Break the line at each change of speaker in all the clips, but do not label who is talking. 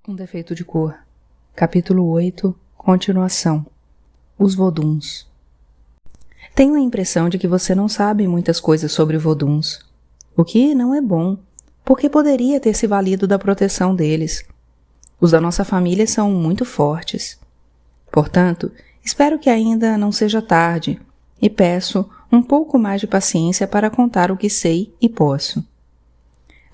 Um defeito de cor. Capítulo 8. Continuação. Os voduns. Tenho a impressão de que você não sabe muitas coisas sobre voduns. O que não é bom, porque poderia ter se valido da proteção deles. Os da nossa família são muito fortes. Portanto, espero que ainda não seja tarde e peço um pouco mais de paciência para contar o que sei e posso.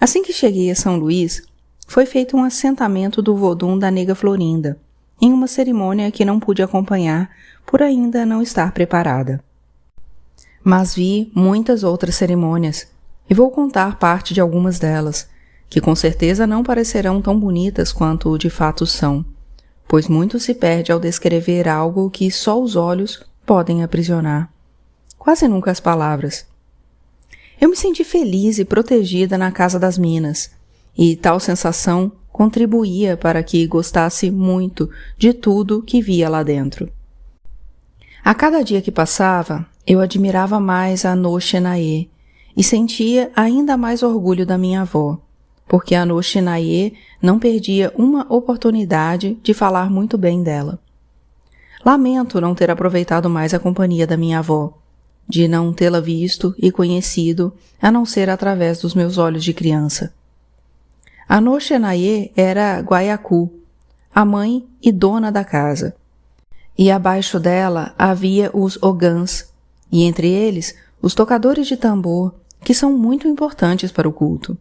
Assim que cheguei a São Luís, foi feito um assentamento do vodum da nega Florinda, em uma cerimônia que não pude acompanhar por ainda não estar preparada. Mas vi muitas outras cerimônias, e vou contar parte de algumas delas, que com certeza não parecerão tão bonitas quanto de fato são, pois muito se perde ao descrever algo que só os olhos podem aprisionar. Quase nunca as palavras. Eu me senti feliz e protegida na Casa das Minas, e tal sensação contribuía para que gostasse muito de tudo que via lá dentro. A cada dia que passava, eu admirava mais a Noxenaê e sentia ainda mais orgulho da minha avó, porque a Noxenaê não perdia uma oportunidade de falar muito bem dela. Lamento não ter aproveitado mais a companhia da minha avó, de não tê-la visto e conhecido, a não ser através dos meus olhos de criança. A Noxenaê era Guaiacu, a mãe e dona da casa, e abaixo dela havia os ogãs, e entre eles os tocadores de tambor, que são muito importantes para o culto.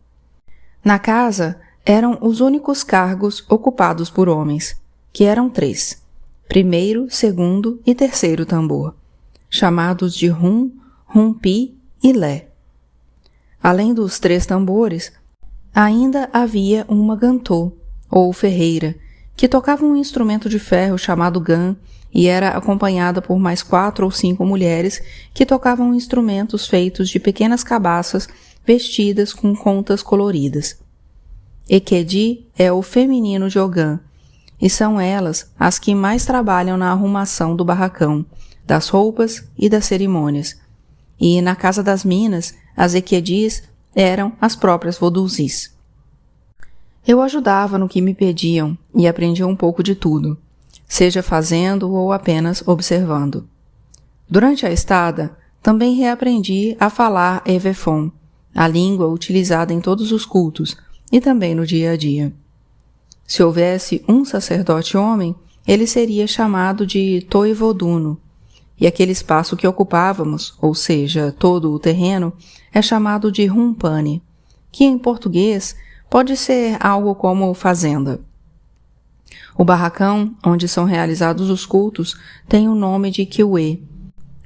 Na casa eram os únicos cargos ocupados por homens, que eram 3, primeiro, segundo e terceiro tambor, chamados de rum, rumpi e lé. Além dos 3 tambores, ainda havia uma gantô, ou ferreira, que tocava um instrumento de ferro chamado gan e era acompanhada por mais 4 ou 5 mulheres que tocavam instrumentos feitos de pequenas cabaças vestidas com contas coloridas. Ekedi é o feminino de ogã, e são elas as que mais trabalham na arrumação do barracão, das roupas e das cerimônias. E na Casa das Minas, as ekedis eram as próprias vodunzis. Eu ajudava no que me pediam e aprendia um pouco de tudo, seja fazendo ou apenas observando. Durante a estada, também reaprendi a falar Evefon, a língua utilizada em todos os cultos e também no dia a dia. Se houvesse um sacerdote homem, ele seria chamado de Toivoduno, e aquele espaço que ocupávamos, ou seja, todo o terreno, é chamado de Rumpane, que em português pode ser algo como fazenda. O barracão, onde são realizados os cultos, tem o nome de Kiuê,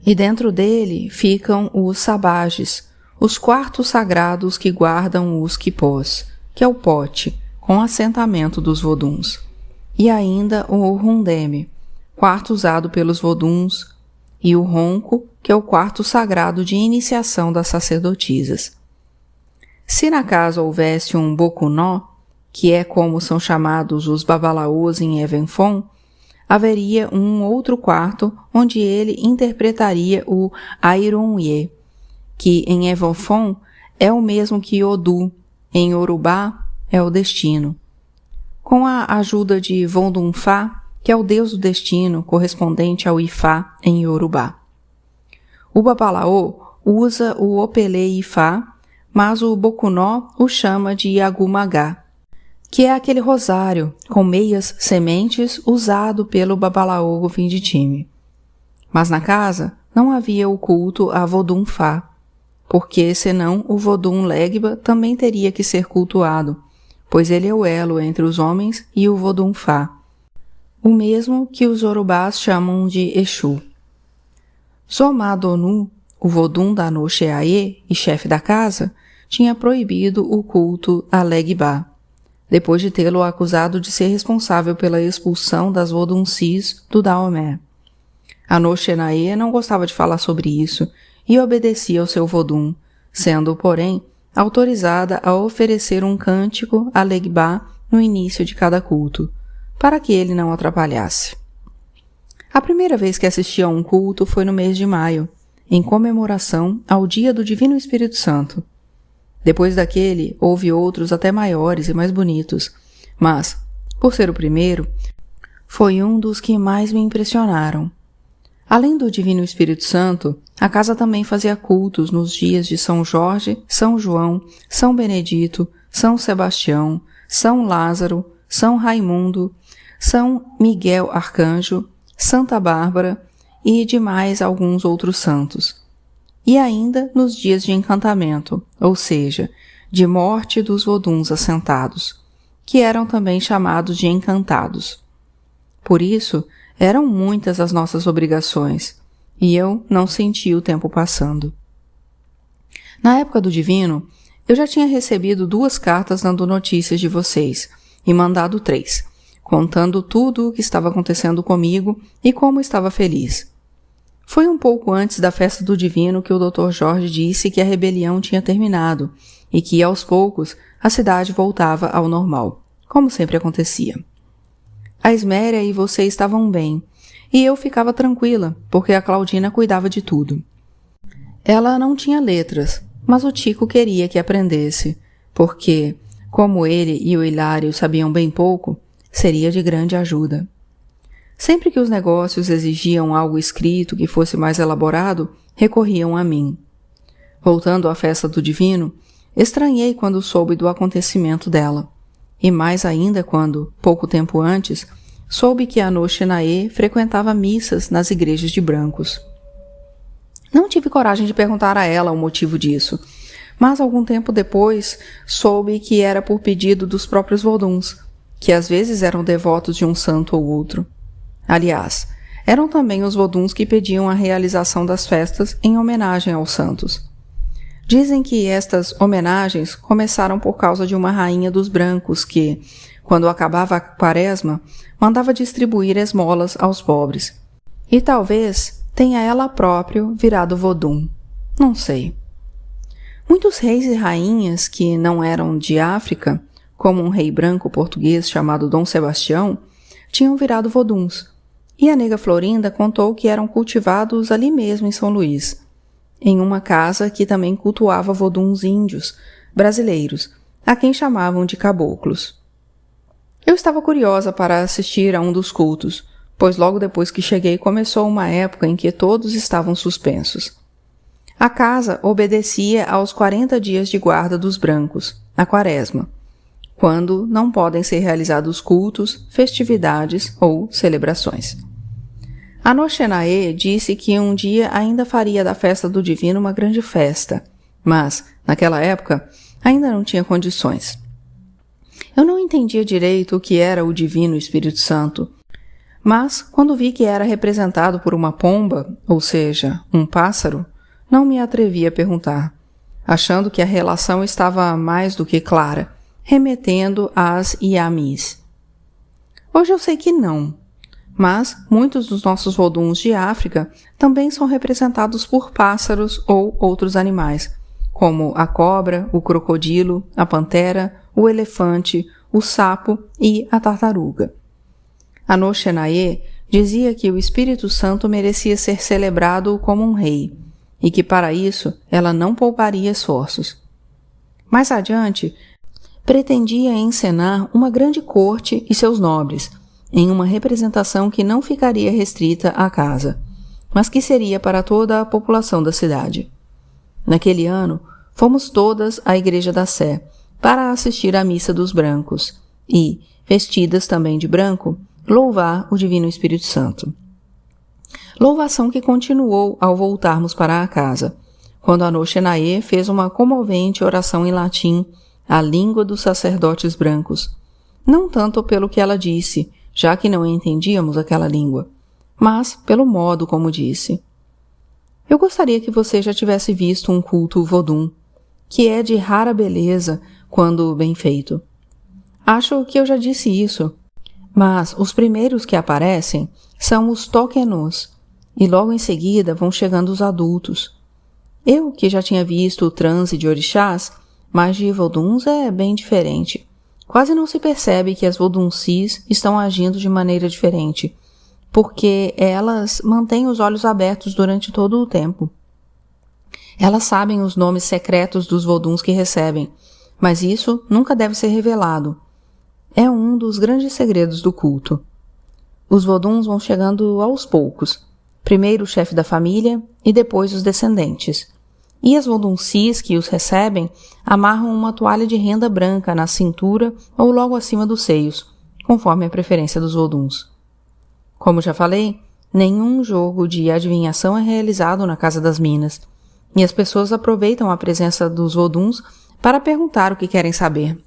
e dentro dele ficam os sabages, os quartos sagrados que guardam os quipós, que é o pote, com assentamento dos voduns, e ainda o rundeme, quarto usado pelos voduns, e o ronco, que é o quarto sagrado de iniciação das sacerdotisas. Se na casa houvesse um bokunó, que é como são chamados os babalaôs em Evenfon, haveria um outro quarto onde ele interpretaria o Airunye, que em Evenfon é o mesmo que Odu, em Yorubá é o destino. Com a ajuda de Vondunfá, que é o deus do destino, correspondente ao Ifá em Yorubá. O babalaô usa o Opele Ifá, mas o bokunó o chama de Yagumagá, que é aquele rosário com meias sementes usado pelo babalaô Vinditime. Mas na casa não havia o culto a Vodunfá, porque senão o Vodun Legba também teria que ser cultuado, pois ele é o elo entre os homens e o Vodunfá, o mesmo que os Yorubás chamam de Exu. Zomadonu, o vodum da Noxeaê e chefe da casa, tinha proibido o culto a Legba, depois de tê-lo acusado de ser responsável pela expulsão das voduncis do Daomé. A Noxenaê não gostava de falar sobre isso e obedecia ao seu vodum, sendo, porém, autorizada a oferecer um cântico a Legba no início de cada culto, para que ele não atrapalhasse. A primeira vez que assisti a um culto foi no mês de maio, em comemoração ao Dia do Divino Espírito Santo. Depois daquele, houve outros até maiores e mais bonitos, mas, por ser o primeiro, foi um dos que mais me impressionaram. Além do Divino Espírito Santo, a casa também fazia cultos nos dias de São Jorge, São João, São Benedito, São Sebastião, São Lázaro, São Raimundo, São Miguel Arcanjo, Santa Bárbara e de mais alguns outros santos. E ainda nos dias de encantamento, ou seja, de morte dos voduns assentados, que eram também chamados de encantados. Por isso, eram muitas as nossas obrigações, e eu não senti o tempo passando. Na época do Divino, eu já tinha recebido 2 cartas dando notícias de vocês, e mandado 3, contando tudo o que estava acontecendo comigo e como estava feliz. Foi um pouco antes da festa do Divino que o Dr. Jorge disse que a rebelião tinha terminado e que, aos poucos, a cidade voltava ao normal, como sempre acontecia. A Esméria e você estavam bem, e eu ficava tranquila, porque a Claudina cuidava de tudo. Ela não tinha letras, mas o Tico queria que aprendesse, porque, como ele e o Hilário sabiam bem pouco, seria de grande ajuda. Sempre que os negócios exigiam algo escrito que fosse mais elaborado, recorriam a mim. Voltando à festa do Divino, estranhei quando soube do acontecimento dela, e mais ainda quando, pouco tempo antes, soube que Anô Chenaê frequentava missas nas igrejas de brancos. Não tive coragem de perguntar a ela o motivo disso, mas algum tempo depois soube que era por pedido dos próprios voduns, que às vezes eram devotos de um santo ou outro. Aliás, eram também os voduns que pediam a realização das festas em homenagem aos santos. Dizem que estas homenagens começaram por causa de uma rainha dos brancos que, quando acabava a quaresma, mandava distribuir esmolas aos pobres. E talvez tenha ela próprio virado vodum. Não sei. Muitos reis e rainhas que não eram de África, como um rei branco português chamado Dom Sebastião, tinham virado voduns. E a nega Florinda contou que eram cultivados ali mesmo em São Luís, em uma casa que também cultuava voduns índios, brasileiros, a quem chamavam de caboclos. Eu estava curiosa para assistir a um dos cultos, pois logo depois que cheguei começou uma época em que todos estavam suspensos. A casa obedecia aos 40 dias de guarda dos brancos, a quaresma, quando não podem ser realizados cultos, festividades ou celebrações. Anô Chenaê disse que um dia ainda faria da festa do Divino uma grande festa, mas, naquela época, ainda não tinha condições. Eu não entendia direito o que era o Divino Espírito Santo, mas, quando vi que era representado por uma pomba, ou seja, um pássaro, não me atrevi a perguntar, achando que a relação estava mais do que clara, remetendo às Iamis. Hoje eu sei que não, mas muitos dos nossos voduns de África também são representados por pássaros ou outros animais, como a cobra, o crocodilo, a pantera, o elefante, o sapo e a tartaruga. Anô Chenaê dizia que o Espírito Santo merecia ser celebrado como um rei, e que para isso ela não pouparia esforços. Mais adiante, pretendia encenar uma grande corte e seus nobres, em uma representação que não ficaria restrita à casa, mas que seria para toda a população da cidade. Naquele ano, fomos todas à Igreja da Sé para assistir à Missa dos Brancos e, vestidas também de branco, louvar o Divino Espírito Santo. Louvação que continuou ao voltarmos para a casa, quando Anô Chenaê fez uma comovente oração em latim, a língua dos sacerdotes brancos, não tanto pelo que ela disse, já que não entendíamos aquela língua, mas pelo modo como disse. Eu gostaria que você já tivesse visto um culto vodum, que é de rara beleza quando bem feito. Acho que eu já disse isso, mas os primeiros que aparecem são os toquenôs, e logo em seguida vão chegando os adultos. Eu, que já tinha visto o transe de orixás, mas de voduns é bem diferente. Quase não se percebe que as voduncis estão agindo de maneira diferente, porque elas mantêm os olhos abertos durante todo o tempo. Elas sabem os nomes secretos dos voduns que recebem, mas isso nunca deve ser revelado. é um dos grandes segredos do culto. Os Voduns vão chegando aos poucos, primeiro o chefe da família e depois os descendentes. E as Voduncis que os recebem amarram uma toalha de renda branca na cintura ou logo acima dos seios, conforme a preferência dos Voduns. Como já falei, nenhum jogo de adivinhação é realizado na Casa das Minas, e as pessoas aproveitam a presença dos Voduns para perguntar o que querem saber.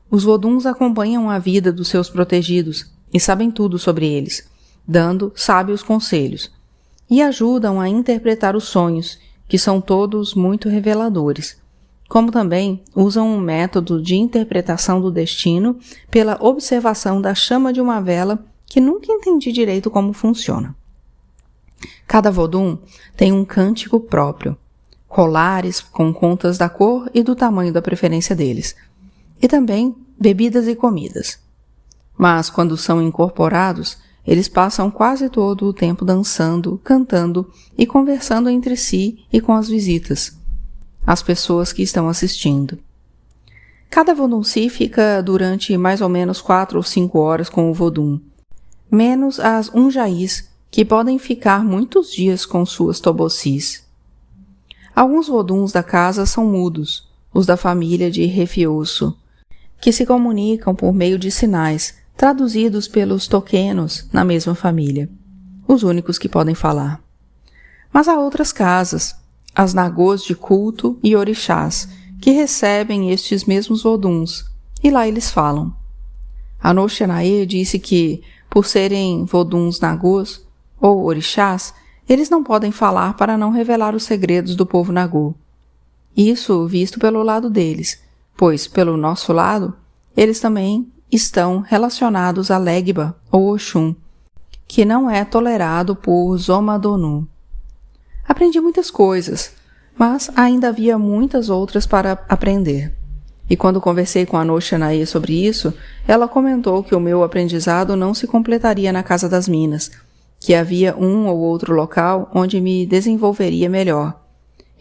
Os Voduns acompanham a vida dos seus protegidos e sabem tudo sobre eles, dando sábios conselhos, e ajudam a interpretar os sonhos, que são todos muito reveladores, como também usam um método de interpretação do destino pela observação da chama de uma vela que nunca entendi direito como funciona. Cada Vodun tem um cântico próprio, colares com contas da cor e do tamanho da preferência deles, e também bebidas e comidas. Mas quando são incorporados, eles passam quase todo o tempo dançando, cantando e conversando entre si e com as visitas, as pessoas que estão assistindo. Cada Vodunci fica durante mais ou menos 4 ou 5 horas com o Vodun, menos as Unjaís, que podem ficar muitos dias com suas Tobocis. Alguns Voduns da casa são mudos, os da família de Refioso, que se comunicam por meio de sinais, traduzidos pelos toquenos na mesma família, os únicos que podem falar. Mas há outras casas, as Nagôs de culto e orixás, que recebem estes mesmos Voduns, e lá eles falam. Anoxenaê disse que, por serem Voduns Nagôs, ou orixás, eles não podem falar para não revelar os segredos do povo Nagô. Isso visto pelo lado deles, pois, pelo nosso lado, eles também estão relacionados a Legba ou Oxum, que não é tolerado por Zomadonu. Aprendi muitas coisas, mas ainda havia muitas outras para aprender. E quando conversei com a Anoxenaê sobre isso, ela comentou que o meu aprendizado não se completaria na Casa das Minas, que havia um ou outro local onde me desenvolveria melhor,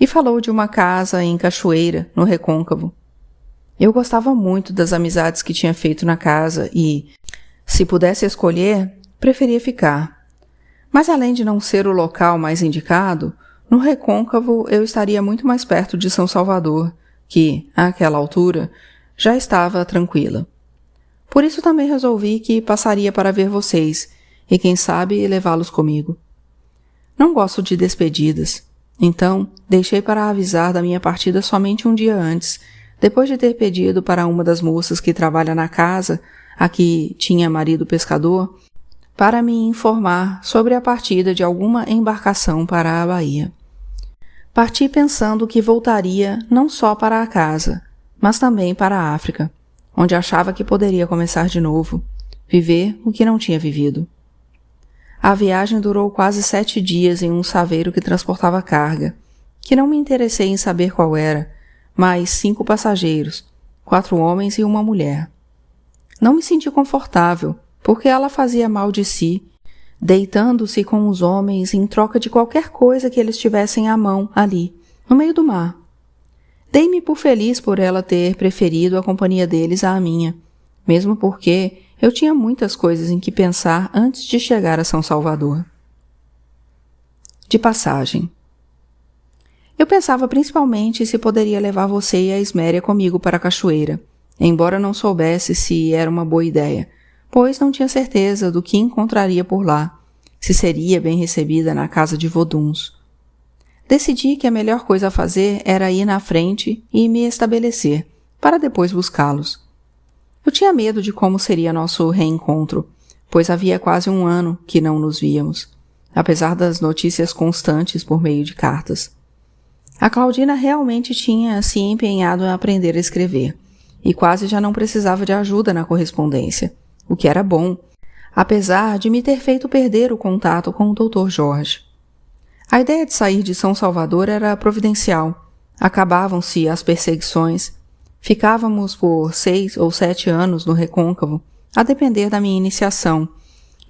e falou de uma casa em Cachoeira, no Recôncavo. Eu gostava muito das amizades que tinha feito na casa e, se pudesse escolher, preferia ficar. Mas além de não ser o local mais indicado, no Recôncavo eu estaria muito mais perto de São Salvador, que, àquela altura, já estava tranquila. Por isso também resolvi que passaria para ver vocês e, quem sabe, levá-los comigo. Não gosto de despedidas, então deixei para avisar da minha partida somente um dia antes, depois de ter pedido para uma das moças que trabalha na casa, a que tinha marido pescador, para me informar sobre a partida de alguma embarcação para a Bahia. Parti pensando que voltaria não só para a casa, mas também para a África, onde achava que poderia começar de novo, viver o que não tinha vivido. A viagem durou quase 7 dias em um saveiro que transportava carga, que não me interessei em saber qual era, mais 5 passageiros, 4 homens e uma mulher. Não me senti confortável, porque ela fazia mal de si, deitando-se com os homens em troca de qualquer coisa que eles tivessem à mão ali, no meio do mar. Dei-me por feliz por ela ter preferido a companhia deles à minha, mesmo porque eu tinha muitas coisas em que pensar antes de chegar a São Salvador. De passagem. Eu pensava principalmente se poderia levar você e a Esméria comigo para a cachoeira, embora não soubesse se era uma boa ideia, pois não tinha certeza do que encontraria por lá, se seria bem recebida na casa de Voduns. Decidi que a melhor coisa a fazer era ir na frente e me estabelecer, para depois buscá-los. Eu tinha medo de como seria nosso reencontro, pois havia quase 1 ano que não nos víamos, apesar das notícias constantes por meio de cartas. A Claudina realmente tinha se empenhado em aprender a escrever, e quase já não precisava de ajuda na correspondência, o que era bom, apesar de me ter feito perder o contato com o Dr. Jorge. A ideia de sair de São Salvador era providencial. Acabavam-se as perseguições. Ficávamos por 6 ou 7 anos no Recôncavo, a depender da minha iniciação,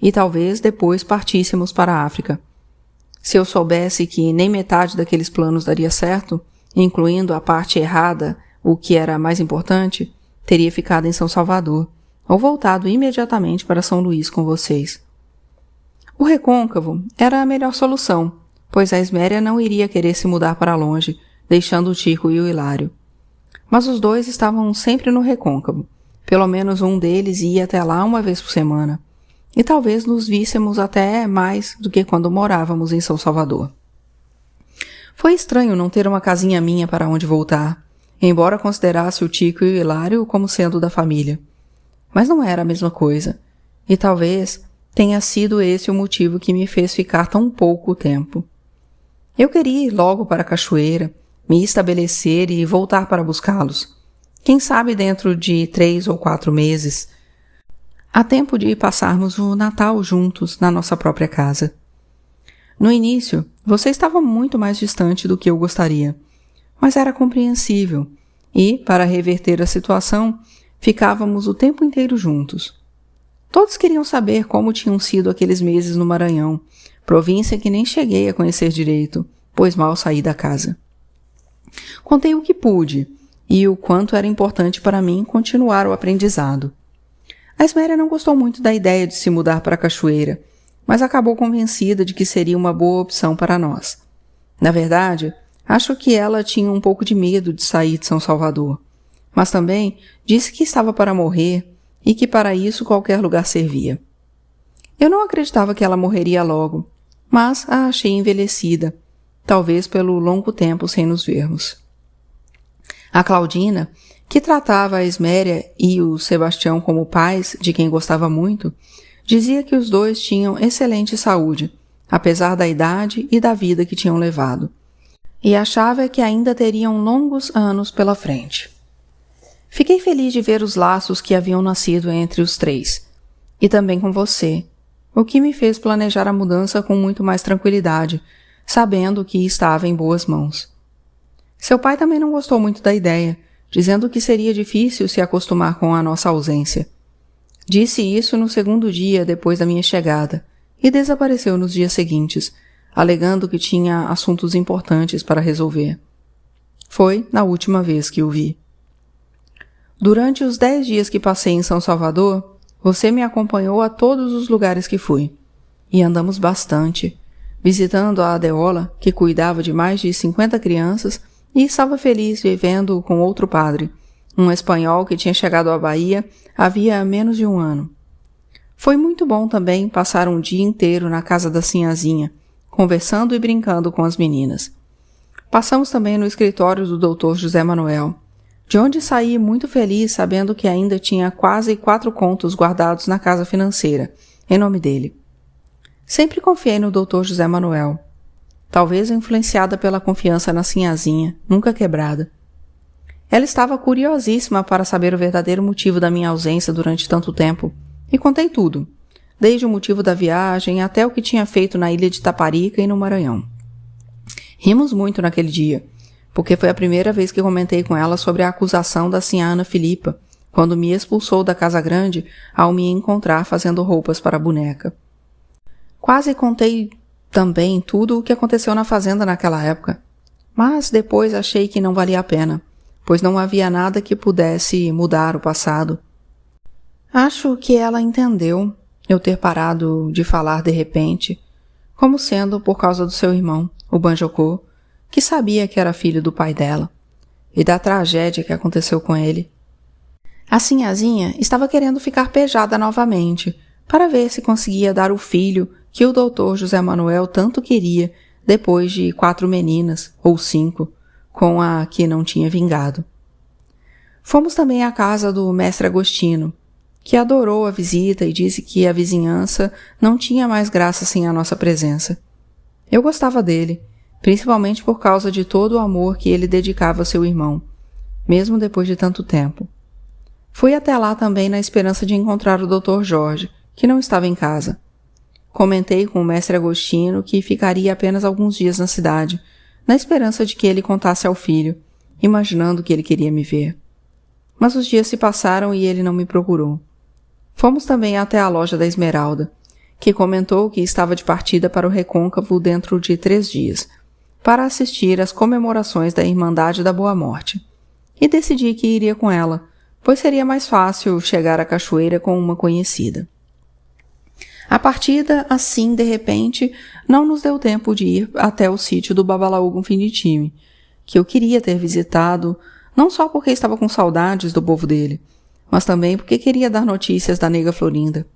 e talvez depois partíssemos para a África. Se eu soubesse que nem metade daqueles planos daria certo, incluindo a parte errada, o que era mais importante, teria ficado em São Salvador, ou voltado imediatamente para São Luís com vocês. O Recôncavo era a melhor solução, pois a Esméria não iria querer se mudar para longe, deixando o Tico e o Hilário. Mas os dois estavam sempre no Recôncavo. Pelo menos um deles ia até lá uma vez por semana. E talvez nos víssemos até mais do que quando morávamos em São Salvador. Foi estranho não ter uma casinha minha para onde voltar, embora considerasse o Tico e o Hilário como sendo da família. Mas não era a mesma coisa, e talvez tenha sido esse o motivo que me fez ficar tão pouco tempo. Eu queria ir logo para a cachoeira, me estabelecer e voltar para buscá-los. Quem sabe dentro de 3 ou 4 meses. Há tempo de passarmos o Natal juntos na nossa própria casa. No início, você estava muito mais distante do que eu gostaria, mas era compreensível e, para reverter a situação, ficávamos o tempo inteiro juntos. Todos queriam saber como tinham sido aqueles meses no Maranhão, província que nem cheguei a conhecer direito, pois mal saí da casa. Contei o que pude e o quanto era importante para mim continuar o aprendizado. A Esméria não gostou muito da ideia de se mudar para a cachoeira, mas acabou convencida de que seria uma boa opção para nós. Na verdade, acho que ela tinha um pouco de medo de sair de São Salvador, mas também disse que estava para morrer e que para isso qualquer lugar servia. Eu não acreditava que ela morreria logo, mas a achei envelhecida, talvez pelo longo tempo sem nos vermos. A Claudina, que tratava a Esméria e o Sebastião como pais de quem gostava muito, dizia que os dois tinham excelente saúde, apesar da idade e da vida que tinham levado, e achava que ainda teriam longos anos pela frente. Fiquei feliz de ver os laços que haviam nascido entre os 3, e também com você, o que me fez planejar a mudança com muito mais tranquilidade, sabendo que estava em boas mãos. Seu pai também não gostou muito da ideia, dizendo que seria difícil se acostumar com a nossa ausência. Disse isso no 2º dia depois da minha chegada e desapareceu nos dias seguintes, alegando que tinha assuntos importantes para resolver. Foi na última vez que o vi. Durante os 10 dias que passei em São Salvador, você me acompanhou a todos os lugares que fui. E andamos bastante, visitando a Adeola, que cuidava de mais de 50 crianças e estava feliz vivendo com outro padre, um espanhol que tinha chegado à Bahia havia menos de 1 ano. Foi muito bom também passar um dia inteiro na casa da Sinhazinha, conversando e brincando com as meninas. Passamos também no escritório do Dr. José Manuel, de onde saí muito feliz sabendo que ainda tinha quase 4 contos guardados na casa financeira, em nome dele. Sempre confiei no Dr. José Manuel, talvez influenciada pela confiança na Sinhazinha, nunca quebrada. Ela estava curiosíssima para saber o verdadeiro motivo da minha ausência durante tanto tempo, e contei tudo, desde o motivo da viagem até o que tinha feito na ilha de Taparica e no Maranhão. Rimos muito naquele dia, porque foi a primeira vez que comentei com ela sobre a acusação da sinhá Ana Filipa, quando me expulsou da Casa Grande ao me encontrar fazendo roupas para a boneca. Quase contei também tudo o que aconteceu na fazenda naquela época, mas depois achei que não valia a pena, pois não havia nada que pudesse mudar o passado. Acho que ela entendeu eu ter parado de falar de repente, como sendo por causa do seu irmão, o Banjocô, que sabia que era filho do pai dela, e da tragédia que aconteceu com ele. A Sinhazinha estava querendo ficar pejada novamente, para ver se conseguia dar o filho que o Dr. José Manuel tanto queria depois de 4 meninas, ou 5, com a que não tinha vingado. Fomos também à casa do mestre Agostino, que adorou a visita e disse que a vizinhança não tinha mais graça sem a nossa presença. Eu gostava dele, principalmente por causa de todo o amor que ele dedicava ao seu irmão, mesmo depois de tanto tempo. Fui até lá também na esperança de encontrar o Dr. Jorge, que não estava em casa. Comentei com o mestre Agostino que ficaria apenas alguns dias na cidade, na esperança de que ele contasse ao filho, imaginando que ele queria me ver. Mas os dias se passaram e ele não me procurou. Fomos também até a loja da Esmeralda, que comentou que estava de partida para o Recôncavo dentro de 3 dias, para assistir às comemorações da Irmandade da Boa Morte, e decidi que iria com ela, pois seria mais fácil chegar à cachoeira com uma conhecida. A partida, assim, de repente, não nos deu tempo de ir até o sítio do Babalaú com fim de time, que eu queria ter visitado, não só porque estava com saudades do povo dele, mas também porque queria dar notícias da nega Florinda.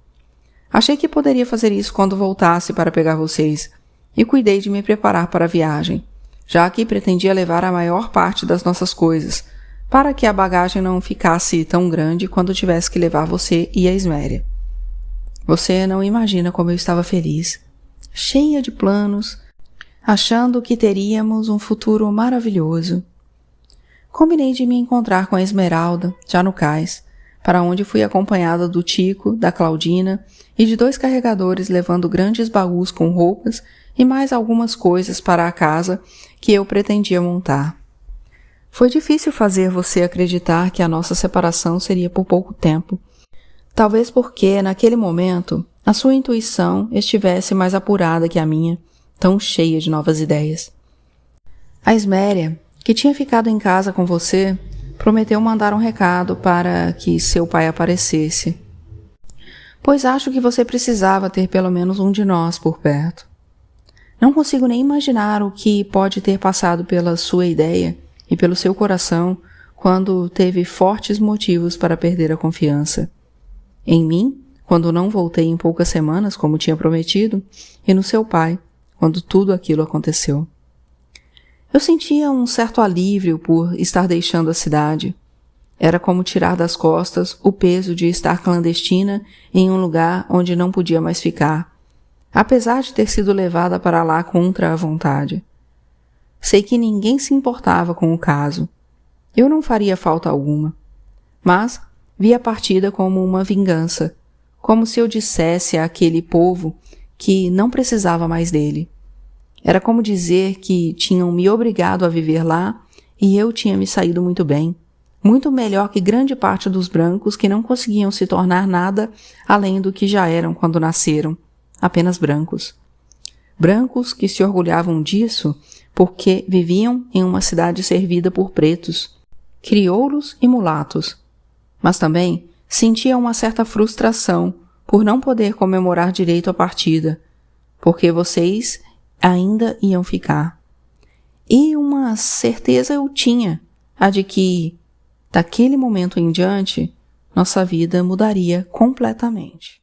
Achei que poderia fazer isso quando voltasse para pegar vocês, e cuidei de me preparar para a viagem, já que pretendia levar a maior parte das nossas coisas, para que a bagagem não ficasse tão grande quando tivesse que levar você e a Esméria. Você não imagina como eu estava feliz, cheia de planos, achando que teríamos um futuro maravilhoso. Combinei de me encontrar com a Esmeralda, já no cais, para onde fui acompanhada do Tico, da Claudina e de 2 carregadores levando grandes baús com roupas e mais algumas coisas para a casa que eu pretendia montar. Foi difícil fazer você acreditar que a nossa separação seria por pouco tempo. Talvez porque, naquele momento, a sua intuição estivesse mais apurada que a minha, tão cheia de novas ideias. A Esméria, que tinha ficado em casa com você, prometeu mandar um recado para que seu pai aparecesse, pois acho que você precisava ter pelo menos um de nós por perto. Não consigo nem imaginar o que pode ter passado pela sua ideia e pelo seu coração quando teve fortes motivos para perder a confiança. Em mim, quando não voltei em poucas semanas, como tinha prometido, e no seu pai, quando tudo aquilo aconteceu. Eu sentia um certo alívio por estar deixando a cidade. Era como tirar das costas o peso de estar clandestina em um lugar onde não podia mais ficar, apesar de ter sido levada para lá contra a vontade. Sei que ninguém se importava com o caso. Eu não faria falta alguma. Mas vi a partida como uma vingança, como se eu dissesse àquele povo que não precisava mais dele. Era como dizer que tinham me obrigado a viver lá e eu tinha me saído muito bem, muito melhor que grande parte dos brancos que não conseguiam se tornar nada além do que já eram quando nasceram, apenas brancos. Brancos que se orgulhavam disso porque viviam em uma cidade servida por pretos, crioulos e mulatos. Mas também sentia uma certa frustração por não poder comemorar direito a partida, porque vocês ainda iam ficar. E uma certeza eu tinha, a de que, daquele momento em diante, nossa vida mudaria completamente.